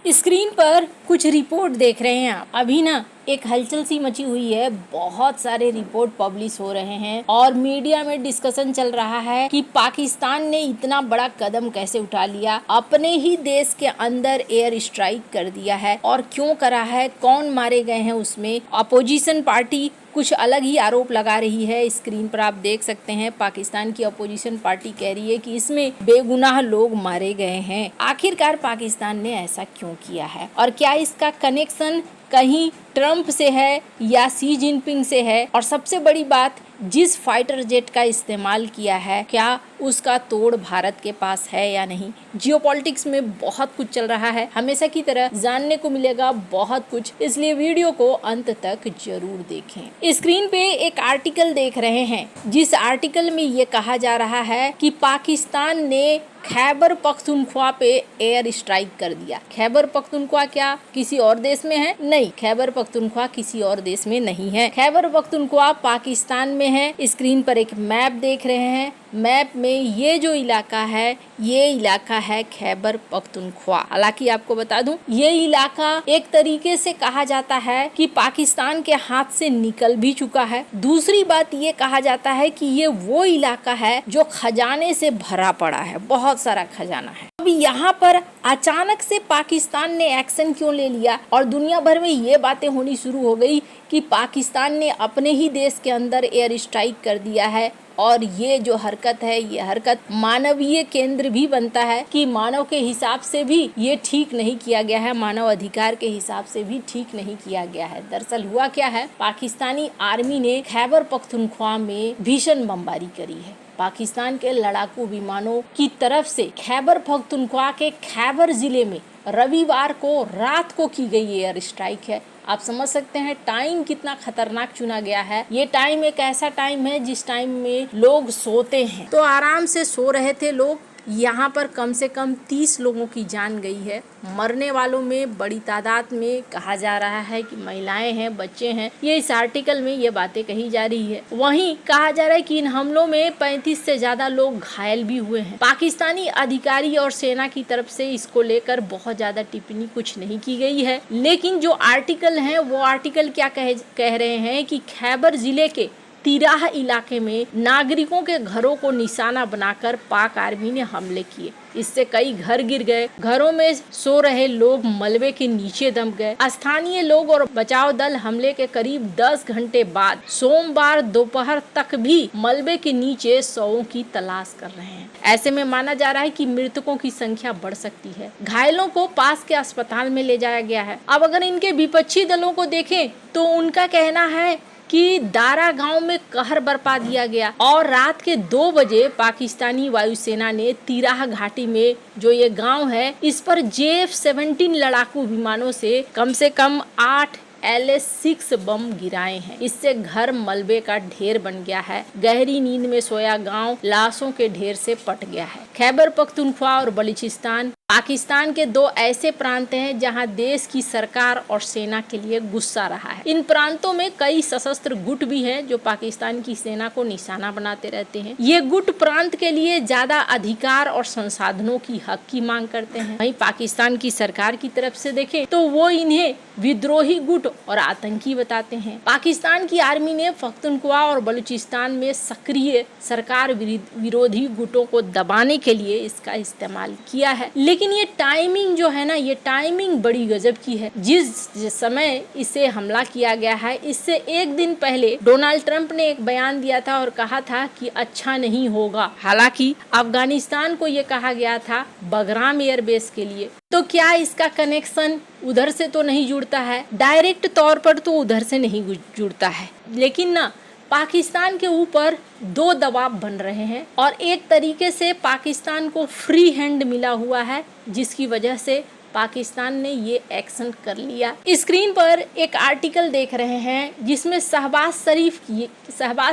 Screen पर कुछ report देख रहे हैं आप। अभी ना एक हलचल सी मची हुई है, बहुत सारे रिपोर्ट पब्लिश हो रहे हैं और मीडिया में डिस्कशन चल रहा है कि पाकिस्तान ने इतना बड़ा कदम कैसे उठा लिया, अपने ही देश के अंदर एयर स्ट्राइक कर दिया है और क्यों करा है, कौन मारे गए हैं उसमें। अपोजिशन पार्टी कुछ अलग ही आरोप लगा रही है। स्क्रीन पर आप देख सकते हैं, पाकिस्तान की अपोजिशन पार्टी कह रही है कि इसमें बेगुनाह लोग मारे गए हैं। आखिरकार पाकिस्तान ने ऐसा क्यों किया है और क्या इसका कनेक्शन कहीं ट्रंप से है या सी जिनपिंग से है, और सबसे बड़ी बात, जिस फाइटर जेट का इस्तेमाल किया है क्या उसका तोड़ भारत के पास है या नहीं। जियोपॉलिटिक्स में बहुत कुछ चल रहा है, हमेशा की तरह जानने को मिलेगा बहुत कुछ, इसलिए वीडियो को अंत तक जरूर देखें। स्क्रीन पे एक आर्टिकल देख रहे हैं, जिस आर्टिकल में ये कहा जा रहा है कि पाकिस्तान ने खैबर पख्तूनख्वा पे एयर स्ट्राइक कर दिया। खैबर पख्तूनख्वा क्या किसी और देश में है? नहीं, खैबर पख्तूनख्वा किसी और देश में नहीं है। खैबर पख्तूनख्वा पाकिस्तान में है। स्क्रीन पर एक मैप देख रहे हैं, मैप में ये जो इलाका है, ये इलाका है खैबर पख्तूनख्वा। हालांकि आपको बता दूं, ये इलाका एक तरीके से कहा जाता है कि पाकिस्तान के हाथ से निकल भी चुका है। दूसरी बात ये कहा जाता है कि ये वो इलाका है जो खजाने से भरा पड़ा है, बहुत सारा खजाना है। अब यहाँ पर अचानक से पाकिस्तान ने एक्शन क्यों ले लिया और दुनिया भर में ये बातें होनी शुरू हो गई कि पाकिस्तान ने अपने ही देश के अंदर एयर स्ट्राइक कर दिया है। और ये जो हरकत है, ये हरकत मानवीय केंद्र भी बनता है कि मानव के हिसाब से भी ये ठीक नहीं किया गया है, मानव अधिकार के हिसाब से भी ठीक नहीं किया गया है। दरअसल हुआ क्या है, पाकिस्तानी आर्मी ने खैबर पख्तूनख्वा में भीषण बमबारी करी है। पाकिस्तान के लड़ाकू विमानों की तरफ से खैबर पख्तूनख्वा के खैबर जिले में रविवार को रात को की गई एयर स्ट्राइक है। आप समझ सकते हैं टाइम कितना खतरनाक चुना गया है। ये टाइम एक ऐसा टाइम है जिस टाइम में लोग सोते हैं, तो आराम से सो रहे थे लोग। यहाँ पर कम से कम 30 लोगों की जान गई है। मरने वालों में बड़ी तादाद में कहा जा रहा है कि महिलाएं हैं, बच्चे हैं। ये इस आर्टिकल में ये बातें कही जा रही है। वहीं कहा जा रहा है कि इन हमलों में 35 से ज्यादा लोग घायल भी हुए हैं। पाकिस्तानी अधिकारी और सेना की तरफ से इसको लेकर बहुत ज्यादा टिप्पणी कुछ नहीं की गई है, लेकिन जो आर्टिकल है वो आर्टिकल क्या कह रहे हैं कि खैबर जिले के तिराह इलाके में नागरिकों के घरों को निशाना बनाकर पाक आर्मी ने हमले किए। इससे कई घर गिर गए, घरों में सो रहे लोग मलबे के नीचे दम गए। स्थानीय लोग और बचाव दल हमले के करीब 10 घंटे बाद सोमवार दोपहर तक भी मलबे के नीचे शवों की तलाश कर रहे हैं। ऐसे में माना जा रहा है कि मृतकों की संख्या बढ़ सकती है। घायलों को पास के अस्पताल में ले जाया गया है। अब अगर इनके विपक्षी दलों को देखें तो उनका कहना है कि दारा गांव में कहर बरपा दिया गया और रात के 2 बजे पाकिस्तानी वायुसेना ने तिराह घाटी में जो ये गांव है, इस पर JF-17 लड़ाकू विमानों से कम 8 LS-6 बम गिराए हैं। इससे घर मलबे का ढेर बन गया है। गहरी नींद में सोया गांव लाशों के ढेर से पट गया है। खैबर पख्तूनख्वा और बलूचिस्तान पाकिस्तान के 2 ऐसे प्रांत हैं जहां देश की सरकार और सेना के लिए गुस्सा रहा है। इन प्रांतों में कई सशस्त्र गुट भी हैं जो पाकिस्तान की सेना को निशाना बनाते रहते हैं। ये गुट प्रांत के लिए ज्यादा अधिकार और संसाधनों की हक की मांग करते हैं। वहीं पाकिस्तान की सरकार की तरफ से देखें तो वो इन्हें विद्रोही गुट और आतंकी बताते हैं। पाकिस्तान की आर्मी ने पख्तूनख्वा और बलूचिस्तान में सक्रिय सरकार विरोधी गुटों को दबाने के लिए इसका इस्तेमाल किया है। लेकिन ये टाइमिंग जो है ना, ये टाइमिंग बड़ी गजब की है। जिस समय इसे हमला किया गया है, इससे एक दिन पहले डोनाल्ड ट्रंप ने एक बयान दिया था और कहा था कि अच्छा नहीं होगा। हालांकि अफगानिस्तान को ये कहा गया था बगराम एयरबेस के लिए। तो क्या इसका कनेक्शन उधर से तो नहीं जुड़ता है, डायरेक्ट तौर पर तो उधर से नहीं जुड़ता है, लेकिन ना पाकिस्तान के ऊपर 2 दबाव बन रहे हैं और एक तरीके से पाकिस्तान को फ्री हैंड मिला हुआ है, जिसकी वजह से पाकिस्तान ने ये एक्शन कर लिया। स्क्रीन पर एक आर्टिकल देख रहे हैं जिसमें शहबाज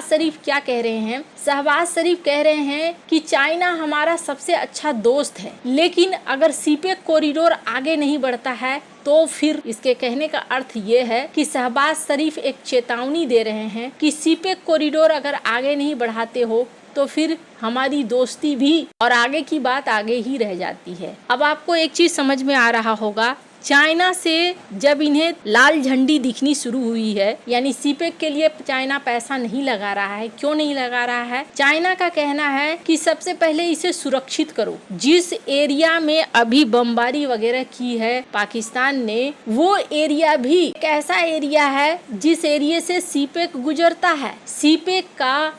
शरीफ क्या कह रहे हैं। शहबाज शरीफ कह रहे हैं कि चाइना हमारा सबसे अच्छा दोस्त है, लेकिन अगर सीपेक कॉरिडोर आगे नहीं बढ़ता है तो फिर इसके कहने का अर्थ ये है कि शहबाज शरीफ एक चेतावनी दे रहे हैं कि सीपेक कॉरिडोर अगर आगे नहीं बढ़ाते हो तो फिर हमारी दोस्ती भी और आगे की बात आगे ही रह जाती है। अब आपको एक चीज समझ में आ रहा होगा चाइना से जब इन्हें लाल झंडी दिखनी शुरू हुई है, यानी सीपेक के लिए चाइना पैसा नहीं लगा रहा है। क्यों नहीं लगा रहा है? चाइना का कहना है कि सबसे पहले इसे सुरक्षित करो। जिस एरिया में अभी बमबारी वगैरह की है पाकिस्तान ने, वो एरिया भी एक ऐसा एरिया है जिस एरिया से सीपेक गुजरता है। सीपेक का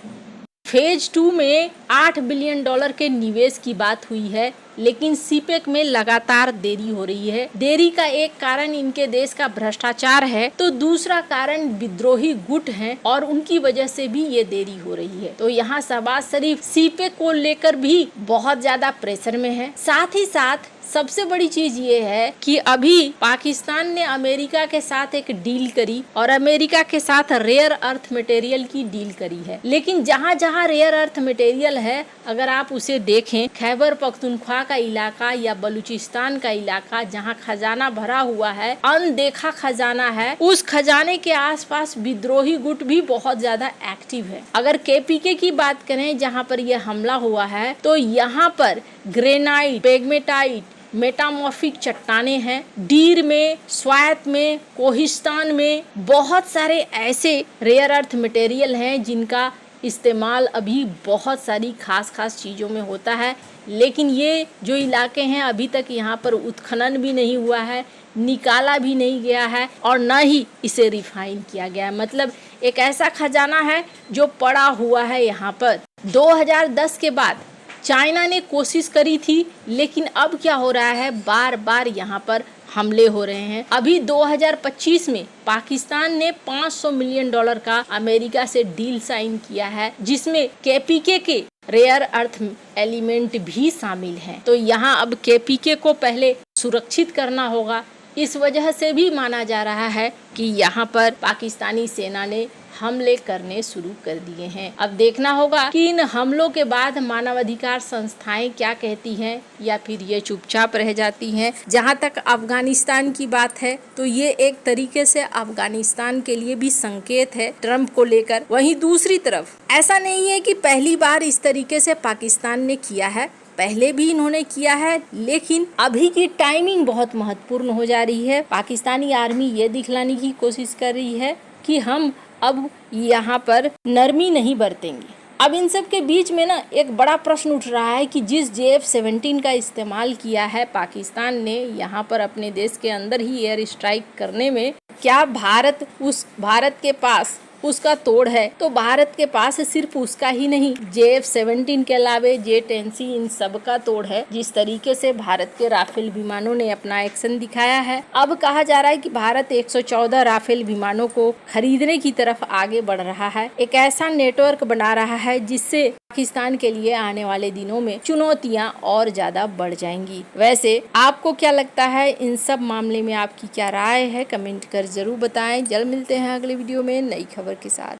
फेज 2 में $8 बिलियन के निवेश की बात हुई है, लेकिन सीपेक में लगातार देरी हो रही है। देरी का एक कारण इनके देश का भ्रष्टाचार है, तो दूसरा कारण विद्रोही गुट हैं और उनकी वजह से भी ये देरी हो रही है। तो यहाँ शहबाज शरीफ सीपेक को लेकर भी बहुत ज्यादा प्रेशर में है। साथ ही साथ सबसे बड़ी चीज ये है कि अभी पाकिस्तान ने अमेरिका के साथ एक डील करी और अमेरिका के साथ रेयर अर्थ मटेरियल की डील करी है। लेकिन जहाँ जहाँ रेयर अर्थ मटेरियल है, अगर आप उसे देखें, खैबर पख्तूनख्वा का इलाका या बलूचिस्तान का इलाका जहाँ खजाना भरा हुआ है, अनदेखा खजाना है, उस खजाने के आसपास विद्रोही गुट भी बहुत ज्यादा एक्टिव है। अगर केपीके की बात करें, जहाँ पर यह हमला हुआ है, तो यहाँ पर ग्रेनाइट, पेगमेटाइट, मेटामॉर्फिक चट्टाने हैं। डीर में, स्वायत में, कोहिस्तान में बहुत सारे ऐसे रेयर अर्थ मटेरियल हैं जिनका इस्तेमाल अभी बहुत सारी खास चीज़ों में होता है। लेकिन ये जो इलाके हैं, अभी तक यहाँ पर उत्खनन भी नहीं हुआ है, निकाला भी नहीं गया है और न ही इसे रिफाइन किया गया है। मतलब एक ऐसा खजाना है जो पड़ा हुआ है यहाँ पर। 2010 के बाद चाइना ने कोशिश करी थी, लेकिन अब क्या हो रहा है, बार बार यहाँ पर हमले हो रहे हैं। अभी 2025 में पाकिस्तान ने $500 मिलियन का अमेरिका से डील साइन किया है, जिसमें केपीके के रेयर अर्थ एलिमेंट भी शामिल हैं। तो यहाँ अब केपीके को पहले सुरक्षित करना होगा। इस वजह से भी माना जा रहा है कि यहाँ पर पाकिस्तानी सेना ने हमले करने शुरू कर दिए हैं। अब देखना होगा कि इन हमलों के बाद मानवाधिकार संस्थाएं क्या कहती हैं या फिर ये चुपचाप रह जाती हैं। जहां तक अफगानिस्तान की बात है, तो ये एक तरीके से अफगानिस्तान के लिए भी संकेत है ट्रंप को लेकर। वहीं दूसरी तरफ ऐसा नहीं है कि पहली बार इस तरीके से पाकिस्तान ने किया है, पहले भी इन्होंने किया है, लेकिन अभी की टाइमिंग बहुत महत्वपूर्ण हो जा रही है। पाकिस्तानी आर्मी ये दिखलाने की कोशिश कर रही है कि हम अब यहाँ पर नरमी नहीं बरतेंगे। अब इन सब के बीच में ना एक बड़ा प्रश्न उठ रहा है कि जिस JF-17 का इस्तेमाल किया है पाकिस्तान ने यहाँ पर अपने देश के अंदर ही एयर स्ट्राइक करने में, क्या भारत के पास उसका तोड़ है? तो भारत के पास सिर्फ उसका ही नहीं, JF-17 के अलावे J-10C इन सब का तोड़ है। जिस तरीके से भारत के राफेल विमानों ने अपना एक्शन दिखाया है, अब कहा जा रहा है कि भारत 114 राफेल विमानों को खरीदने की तरफ आगे बढ़ रहा है। एक ऐसा नेटवर्क बना रहा है जिससे पाकिस्तान के लिए आने वाले दिनों में चुनौतियां और ज्यादा बढ़ जाएंगी। वैसे आपको क्या लगता है, इन सब मामले में आपकी क्या राय है? कमेंट कर जरूर बताएं। जल्द मिलते हैं अगले वीडियो में नई खबर के साथ।